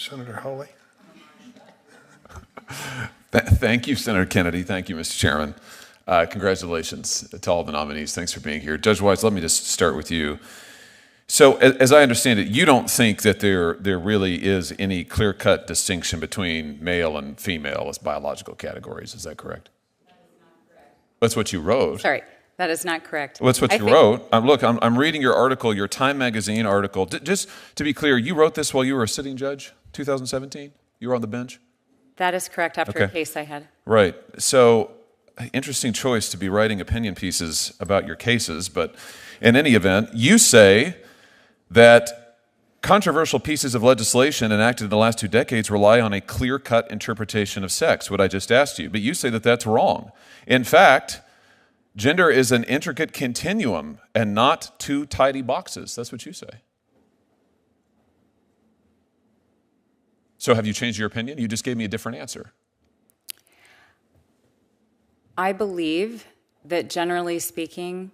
Senator Hawley. Thank you, Senator Kennedy. Thank you, Mr. Chairman. Congratulations to all the nominees. Thanks for being here. Judge Wise, let me just start with you. So as I understand it, you don't think that there really is any clear-cut distinction between male and female as biological categories. Is that correct? That is not correct. That's what you wrote. Sorry, that is not correct. Well, that's what you wrote. Look, I'm reading your article, your Time Magazine article. Just to be clear, you wrote this while you were a sitting judge, 2017? You were on the bench? That is correct, after a case I had. Right. So, interesting choice to be writing opinion pieces about your cases, but in any event, you say that controversial pieces of legislation enacted in the last 2 decades rely on a clear-cut interpretation of sex, what I just asked you. But you say that that's wrong. In fact, gender is an intricate continuum and not 2 tidy boxes. That's what you say. So have you changed your opinion? You just gave me a different answer. I believe that generally speaking,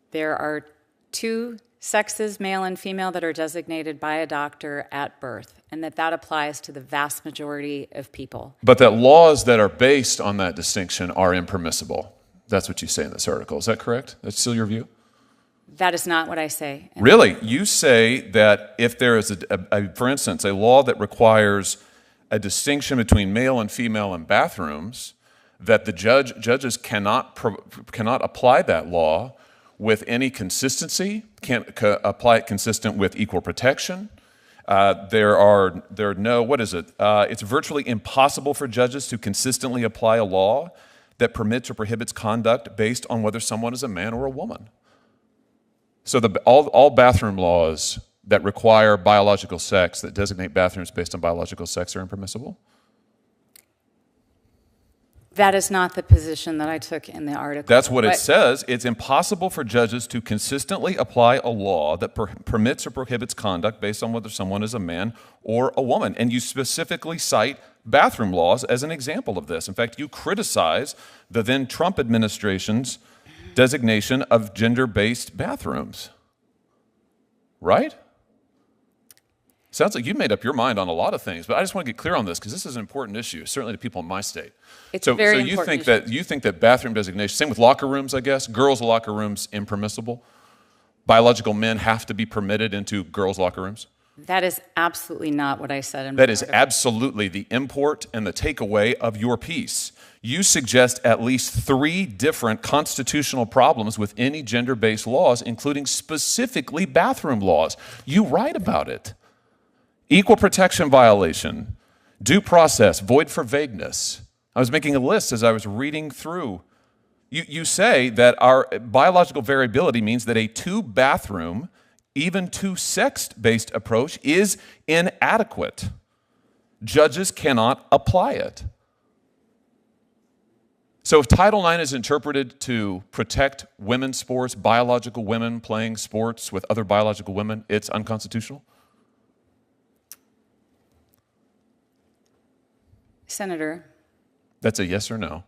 there are 2 sexes, male and female, that are designated by a doctor at birth, and that applies to the vast majority of people. But that laws that are based on that distinction are impermissible. That's what you say in this article. Is that correct? That's still your view? That is not what I say. Really? You say that if there is, for instance, a law that requires a distinction between male and female in bathrooms, that the judges cannot apply that law with any consistency, can't apply it consistent with equal protection. There are no, what is it? It's virtually impossible for judges to consistently apply a law that permits or prohibits conduct based on whether someone is a man or a woman. So all bathroom laws that require biological sex, that designate bathrooms based on biological sex, are impermissible? That is not the position that I took in the article. That's what it says. It's impossible for judges to consistently apply a law that permits or prohibits conduct based on whether someone is a man or a woman. And you specifically cite bathroom laws as an example of this. In fact, you criticize the then Trump administration's designation of gender-based bathrooms. Right? Sounds like you've made up your mind on a lot of things, but I just want to get clear on this because this is an important issue, certainly to people in my state. It's a very important issue. You think that bathroom designation, same with locker rooms, I guess, girls' locker rooms impermissible? Biological men have to be permitted into girls' locker rooms? That is absolutely not what I said in my That is article. absolutely the import and the takeaway of your piece. You suggest at least 3 different constitutional problems with any gender-based laws, including specifically bathroom laws. You write about it. Equal protection violation, due process, void for vagueness. I was making a list as I was reading through. You say that our biological variability means that a 2-bathroom, even 2-sex-based approach is inadequate. Judges cannot apply it. So if Title IX is interpreted to protect women's sports, biological women playing sports with other biological women, it's unconstitutional? Senator. That's a yes or no.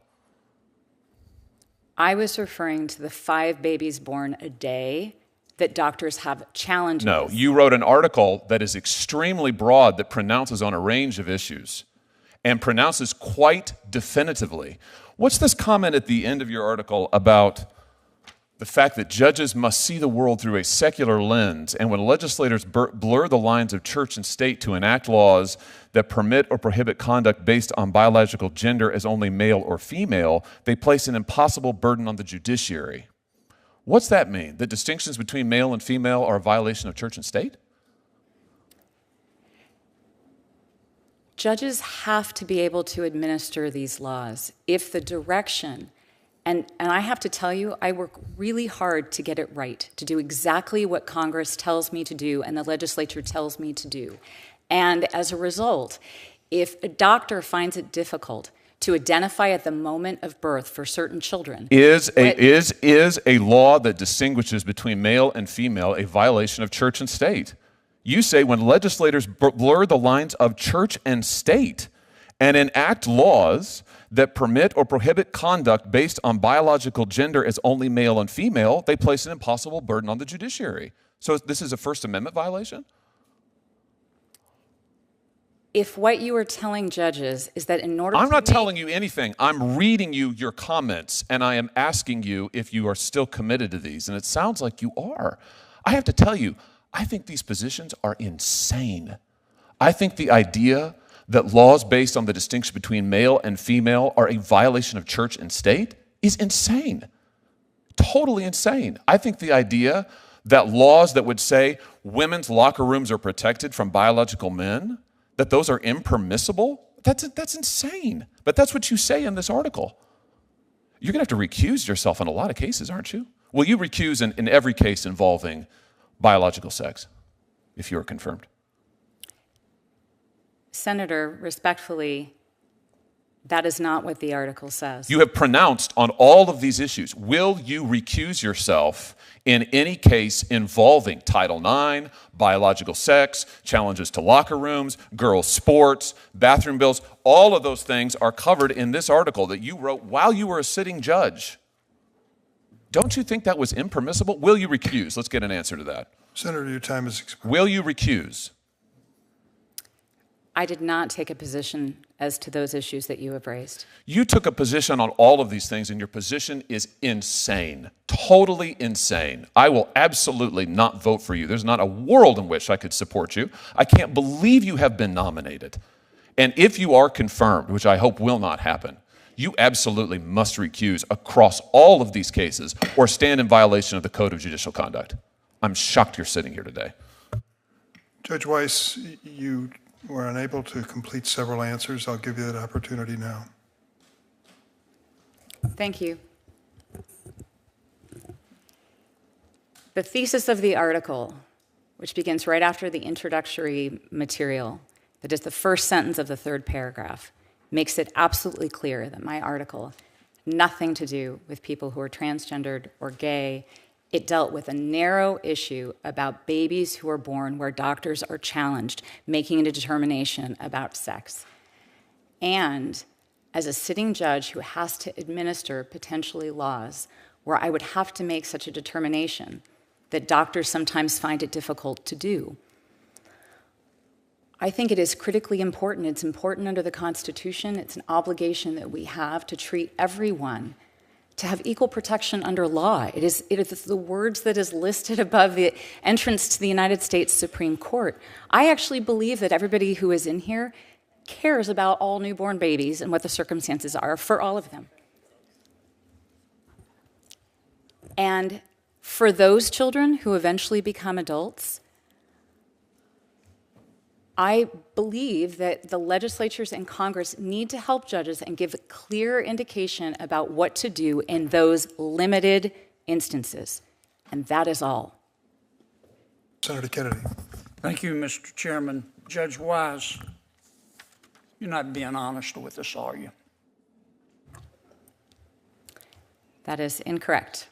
I was referring to the 5 babies born a day that doctors have challenges. No, you wrote an article that is extremely broad that pronounces on a range of issues and pronounces quite definitively. What's this comment at the end of your article about the fact that judges must see the world through a secular lens, and when legislators blur the lines of church and state to enact laws that permit or prohibit conduct based on biological gender as only male or female, they place an impossible burden on the judiciary? What's that mean? That distinctions between male and female are a violation of church and state? Judges have to be able to administer these laws if the direction, and I have to tell you, I work really hard to get it right, to do exactly what Congress tells me to do and the legislature tells me to do. And as a result, if a doctor finds it difficult to identify at the moment of birth for certain children. Is a law that distinguishes between male and female a violation of church and state? You say when legislators blur the lines of church and state and enact laws that permit or prohibit conduct based on biological gender as only male and female, they place an impossible burden on the judiciary. So this is a First Amendment violation? if what you are telling judges is that in order I'm to not make, telling you anything. I'm reading you your comments, and I am asking you if you are still committed to these, and it sounds like you are. I have to tell you, I think these positions are insane. I think the idea that laws based on the distinction between male and female are a violation of church and state is insane. Totally insane. I think the idea that laws that would say women's locker rooms are protected from biological men, that those are impermissible, that's insane. But that's what you say in this article. You're going to have to recuse yourself in a lot of cases, aren't you? Will you recuse in every case involving biological sex if you are confirmed? Senator, respectfully, that is not what the article says. You have pronounced on all of these issues. Will you recuse yourself in any case involving Title IX, biological sex, challenges to locker rooms, girls' sports, bathroom bills? All of those things are covered in this article that you wrote while you were a sitting judge. Don't you think that was impermissible? Will you recuse? Let's get an answer to that. Senator, your time is expired. Will you recuse? I did not take a position as to those issues that you have raised. You took a position on all of these things, and your position is insane, totally insane. I will absolutely not vote for you. There's not a world in which I could support you. I can't believe you have been nominated. And if you are confirmed, which I hope will not happen, you absolutely must recuse across all of these cases or stand in violation of the Code of Judicial Conduct. I'm shocked you're sitting here today. Judge Weiss, you were unable to complete several answers. I'll give you that opportunity now. Thank you. The thesis of the article, which begins right after the introductory material, that is the first sentence of the third paragraph, makes it absolutely clear that my article had nothing to do with people who are transgendered or gay. It dealt with a narrow issue about babies who are born where doctors are challenged making a determination about sex. And as a sitting judge who has to administer potentially laws where I would have to make such a determination that doctors sometimes find it difficult to do, I think it is critically important. It's important under the Constitution. It's an obligation that we have to treat everyone to have equal protection under law. It is the words that is listed above the entrance to the United States Supreme Court. I actually believe that everybody who is in here cares about all newborn babies and what the circumstances are for all of them. And for those children who eventually become adults, I believe that the legislatures and Congress need to help judges and give a clear indication about what to do in those limited instances. And that is all. Senator Kennedy. Thank you, Mr. Chairman. Judge Wise, you're not being honest with us, are you? That is incorrect.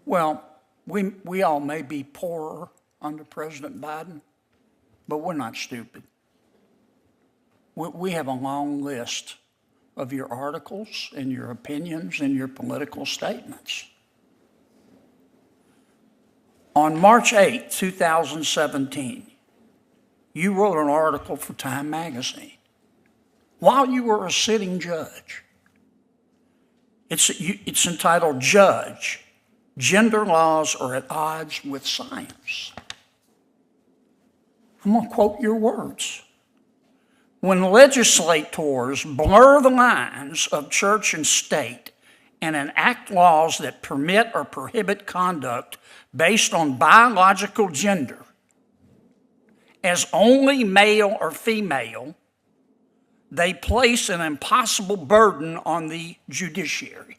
Well, we all may be poorer under President Biden, but we're not stupid. We have a long list of your articles and your opinions and your political statements. On March 8, 2017, you wrote an article for Time magazine while you were a sitting judge. It's entitled, Judge, Gender Laws Are at Odds with Science. I'm going to quote your words. When legislators blur the lines of church and state and enact laws that permit or prohibit conduct based on biological gender as only male or female, they place an impossible burden on the judiciary.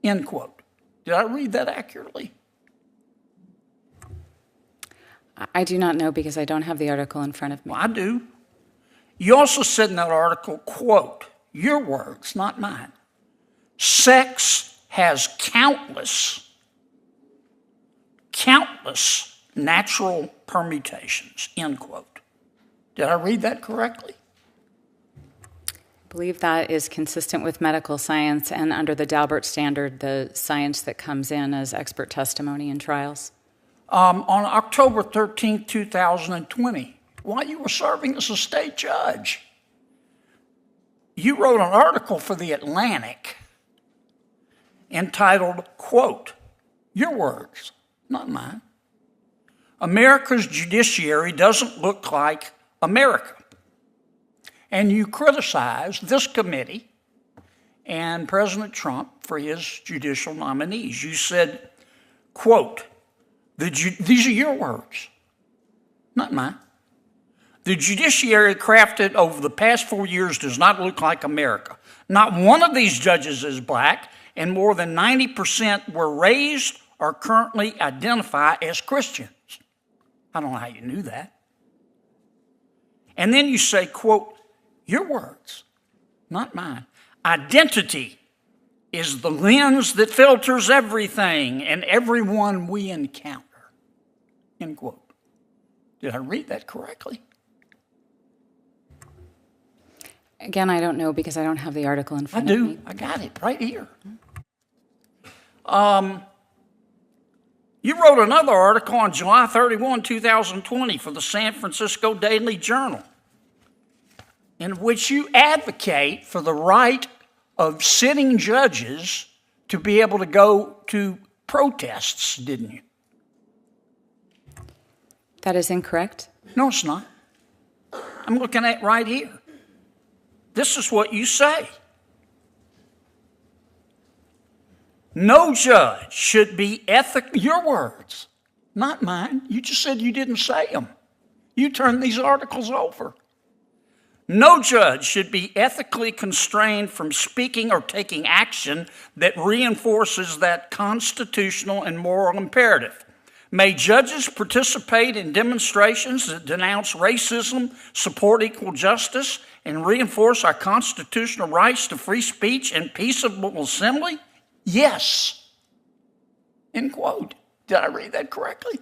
End quote. Did I read that accurately? I do not know because I don't have the article in front of me. Well, I do. You also said in that article, quote, your words, not mine, sex has countless natural permutations, end quote. Did I read that correctly? I believe that is consistent with medical science and under the Daubert standard, the science that comes in as expert testimony in trials. On October 13, 2020, while you were serving as a state judge. You wrote an article for The Atlantic entitled, quote, your words, not mine, "America's judiciary doesn't look like America." And you criticized this committee and President Trump for his judicial nominees. You said, quote, these are your words, not mine. "The judiciary crafted over the past 4 years does not look like America. Not one of these judges is black, and more than 90% were raised or currently identify as Christians." I don't know how you knew that. And then you say, quote, your words, not mine, "Identity is the lens that filters everything and everyone we encounter," end quote. Did I read that correctly? Again, I don't know because I don't have the article in front of me. I got it right here. You wrote another article on July 31, 2020 for the San Francisco Daily Journal, in which you advocate for the right of sitting judges to be able to go to protests, didn't you? That is incorrect. No, it's not. I'm looking at it right here. This is what you say. "No judge should be ethical," your words, not mine. You just said you didn't say them. You turned these articles over. "No judge should be ethically constrained from speaking or taking action that reinforces that constitutional and moral imperative. May judges participate in demonstrations that denounce racism, support equal justice, and reinforce our constitutional rights to free speech and peaceable assembly? Yes." End quote. Did I read that correctly?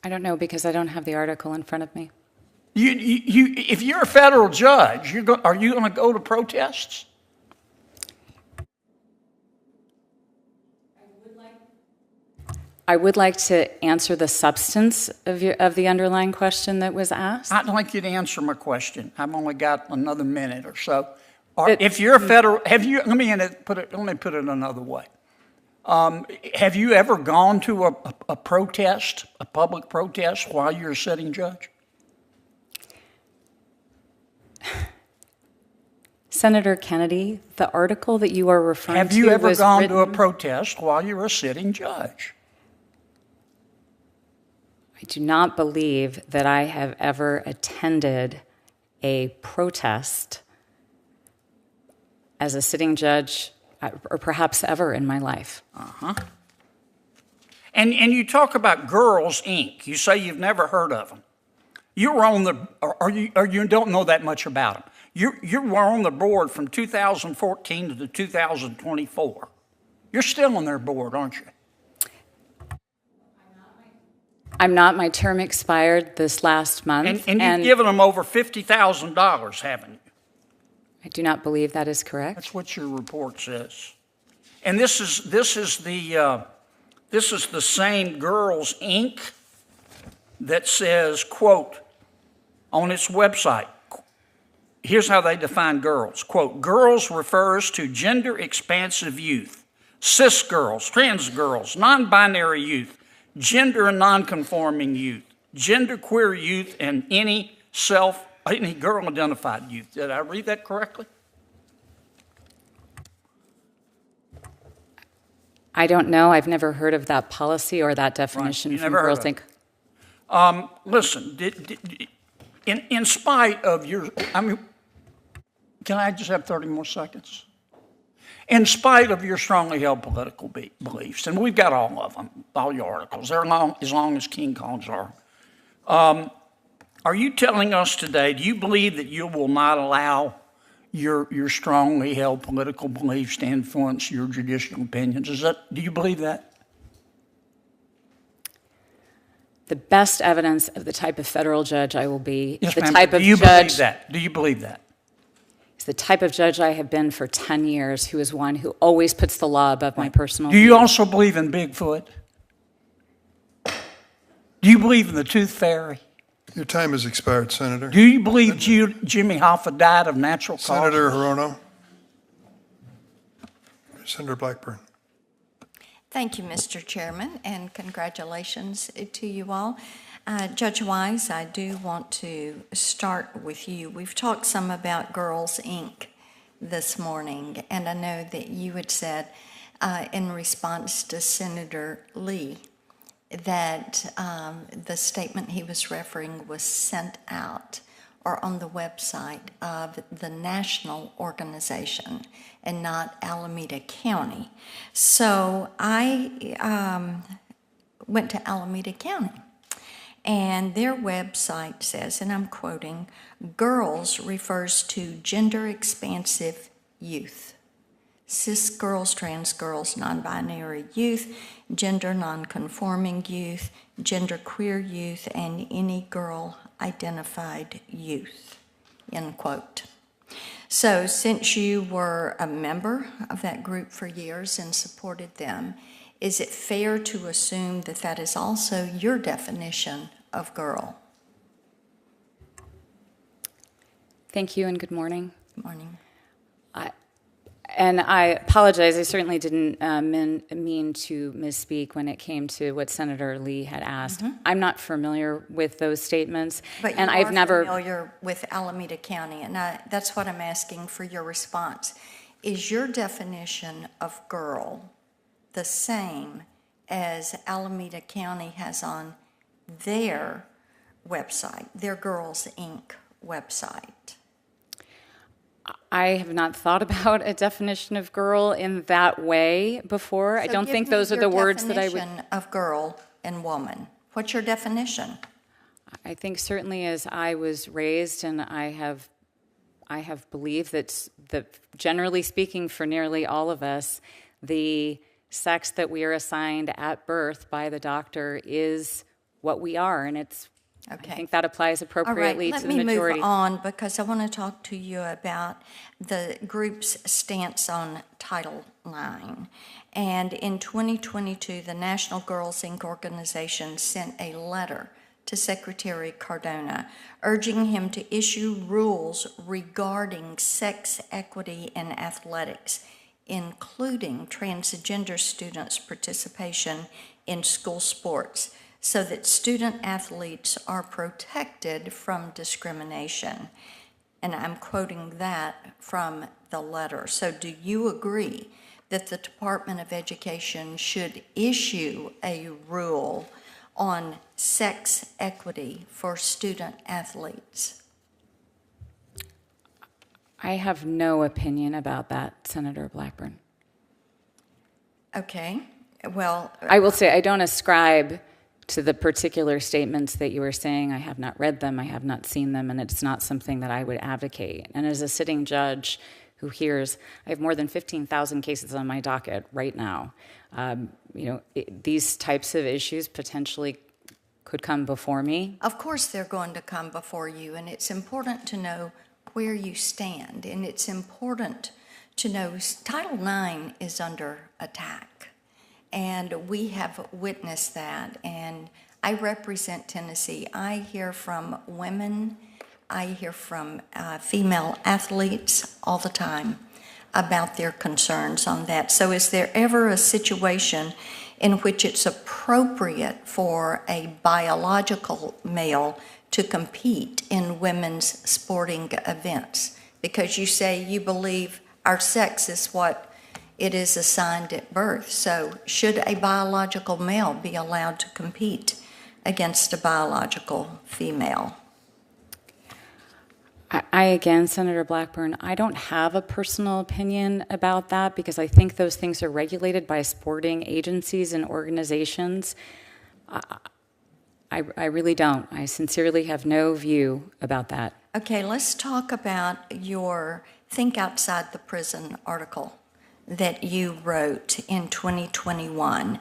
I don't know because I don't have the article in front of me. If you're a federal judge, are you going to go to protests? I would like to answer the substance of the underlying question that was asked. I'd like you to answer my question. I've only got another minute or so. If you're a federal, let me put it another way. Have you ever gone to a protest, a public protest, while you're a sitting judge? Senator Kennedy, the article that you are referring to Have you ever was gone written... to a protest while you're a sitting judge? I do not believe that I have ever attended a protest as a sitting judge, or perhaps ever in my life. And you talk about Girls Inc. You say you've never heard of them. You were on the, or you don't know that much about them. You were on the board from 2014 to 2024. You're still on their board, aren't you? I'm not. My term expired this last month. And you've given them over $50,000, haven't you? I do not believe that is correct. That's what your report says. And this is the same Girls Inc. that says, quote, on its website, here's how they define girls. Quote, "Girls refers to gender-expansive youth, cis girls, trans girls, non-binary youth, gender and non-conforming youth, genderqueer youth, and any girl-identified youth." Did I read that correctly? I don't know. I've never heard of that policy or that definition Right. from Never heard Girls of Inc. Listen, in spite of your, can I just have 30 more seconds? In spite of your strongly held political beliefs, and we've got all of them, all your articles, they're as long as King Kong's are you telling us today, do you believe that you will not allow your strongly held political beliefs to influence your judicial opinions? Do you believe that? The best evidence of the type of federal judge I will be, Yes, the ma'am. type of Do you judge, believe that? Do you believe that? is the type of judge I have been for 10 years, who is one who always puts the law above my personal Do you views. also believe in Bigfoot? Do you believe in the Tooth Fairy? Your time has expired, Senator. Do you believe Jimmy Hoffa died of natural causes? Senator Hirono. Senator Blackburn. Thank you, Mr. Chairman, and congratulations to you all. Judge Wise, I do want to start with you. We've talked some about Girls, Inc. this morning, and I know that you had said in response to Senator Lee that the statement he was referring was sent out or on the website of the national organization and not Alameda County. So I went to Alameda County, and their website says, and I'm quoting, "Girls" refers to gender expansive youth. Cis girls, trans girls, non-binary youth, gender non-conforming youth, gender queer youth, and any girl identified youth, end quote. So since you were a member of that group for years and supported them, is it fair to assume that that is also your definition of girl? Thank you and good morning. Good morning. And I apologize, I certainly didn't mean to misspeak when it came to what Senator Lee had asked. I'm not familiar with those statements. But you and are I've never familiar with Alameda County, and that's what I'm asking for your response. Is your definition of girl the same as Alameda County has on their website, their Girls, Inc. website? I have not thought about a definition of girl in that way before. I don't think those are the words that I would. Definition of girl and woman. What's your definition? I think certainly as I was raised, and I have believed that generally speaking, for nearly all of us, the sex that we are assigned at birth by the doctor is what we are, and it's. Okay. I think that applies appropriately to the majority. Let me move on because I want to talk to you about the group's stance on Title IX. And in 2022, the National Girls, Inc. organization sent a letter to Secretary Cardona urging him to issue rules regarding sex equity in athletics, including transgender students' participation in school sports, so that student athletes are protected from discrimination. And I'm quoting that from the letter. So do you agree that the Department of Education should issue a rule on sex equity for student athletes? I have no opinion about that, Senator Blackburn. Okay, well... I will say I don't ascribe to the particular statements that you were saying. I have not read them, I have not seen them, and it's not something that I would advocate. And as a sitting judge who hears, I have more than 15,000 cases on my docket right now. These types of issues potentially could come before me. Of course they're going to come before you, and it's important to know where you stand, and it's important to know Title IX is under attack. And we have witnessed that, and I represent Tennessee. I hear from women, I hear from female athletes all the time about their concerns on that. So is there ever a situation in which it's appropriate for a biological male to compete in women's sporting events? Because you say you believe our sex is what it is assigned at birth. So should a biological male be allowed to compete against a biological female? Again, Senator Blackburn, I don't have a personal opinion about that because I think those things are regulated by sporting agencies and organizations. I really don't. I sincerely have no view about that. Okay, let's talk about your Think Outside the Prison article that you wrote in 2021.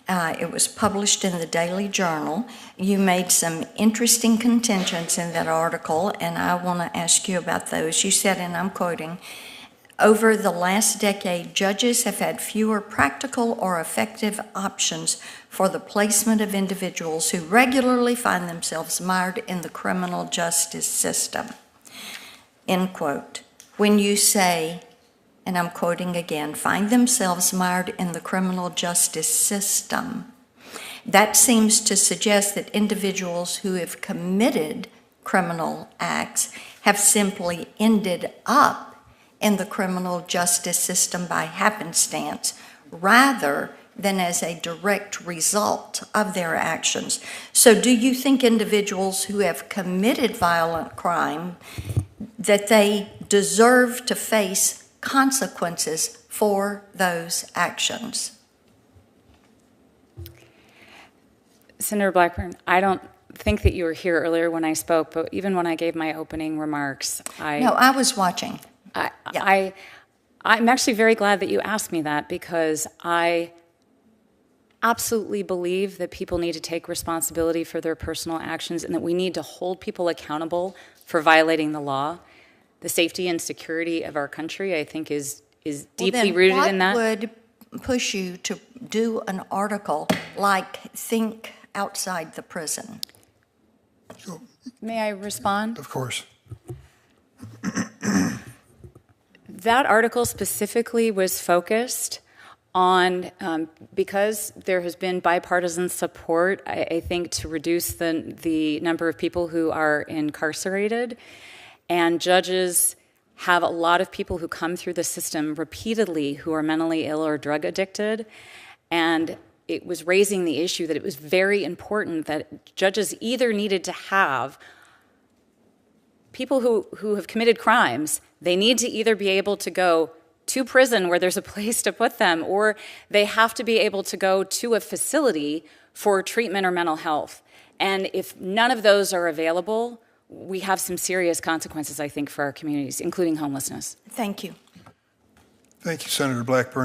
It was published in the Daily Journal. You made some interesting contentions in that article, and I want to ask you about those. You said, and I'm quoting, Over the last decade, judges have had fewer practical or effective options for the placement of individuals who regularly find themselves mired in the criminal justice system. End quote. When you say, and I'm quoting again, find themselves mired in the criminal justice system, that seems to suggest that individuals who have committed criminal acts have simply ended up in the criminal justice system by happenstance, rather than as a direct result of their actions. So do you think individuals who have committed violent crime, that they deserve to face consequences for those actions? Senator Blackburn, I don't think that you were here earlier when I spoke, but even when I gave my opening remarks, No, I was watching. I'm actually very glad that you asked me that, because I absolutely believe that people need to take responsibility for their personal actions and that we need to hold people accountable for violating the law. The safety and security of our country, I think, is deeply rooted in that. What would push you to do an article like Think Outside the Prison? May I respond? Of course. That article specifically was focused on, because there has been bipartisan support, I think, to reduce the number of people who are incarcerated. And judges have a lot of people who come through the system repeatedly who are mentally ill or drug addicted. And it was raising the issue that it was very important that judges either needed to have people who have committed crimes, they need to either be able to go to prison where there's a place to put them, or they have to be able to go to a facility for treatment or mental health. And if none of those are available, we have some serious consequences, I think, for our communities, including homelessness. Thank you. Thank you, Senator Blackburn.